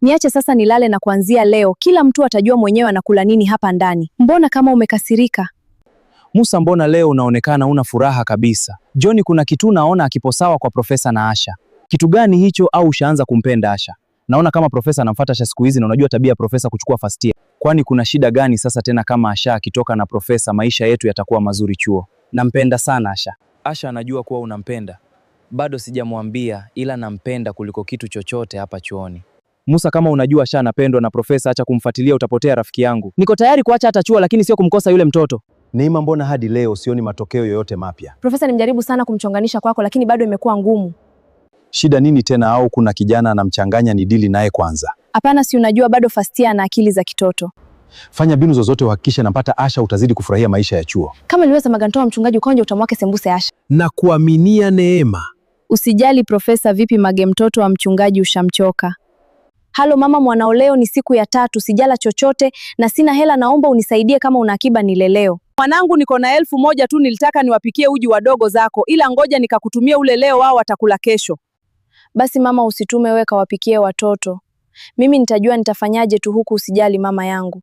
Niache sasa nilale, na kuanzia leo kila mtu atajua mwenyewe anakula nini hapa ndani. Mbona kama umekasirika? Musa, mbona leo unaonekana una furaha kabisa? John, kuna kitu naona akipo sawa kwa Profesa na Asha. Kitu gani hicho, au ushaanza kumpenda Asha? Naona kama Profesa anamfuata Asha siku hizi, na unajua tabia ya Profesa kuchukua first year. Kwani kuna shida gani sasa tena? Kama Asha akitoka na Profesa, maisha yetu yatakuwa mazuri chuo. Nampenda sana Asha. Asha anajua kuwa unampenda. Bado sijamwambia, ila nampenda kuliko kitu chochote hapa chuoni. Musa, kama unajua Asha anapendwa na Profesa, acha kumfuatilia, utapotea rafiki yangu. Niko tayari kuacha hata chuo, lakini sio kumkosa yule mtoto. Neema, mbona hadi leo sioni matokeo yoyote mapya? Profesa, nimejaribu sana kumchonganisha kwako, lakini bado imekuwa ngumu. Shida nini tena? Au kuna kijana anamchanganya? Ni dili naye kwanza. Hapana, si unajua bado first year na akili za kitoto. Fanya mbinu zozote uhakikishe napata Asha, utazidi kufurahia maisha ya chuo. Kama nilivyosema, Magantoa mchungaji ukonje utamwake sembuse Asha. Na kuaminia Neema. Usijali Profesa. Vipi Mage, mtoto wa mchungaji ushamchoka? Halo mama, mwanao leo ni siku ya 3, sijala chochote na sina hela, naomba unisaidie kama una akiba nile leo. Mwanangu, niko na 1000 tu, nilitaka niwapikie uji wadogo zako, ila ngoja nikakutumia ule leo, wao watakula kesho. Basi mama, usitume, weka wapikie watoto. Mimi nitajua nitafanyaje tu huku, usijali mama yangu.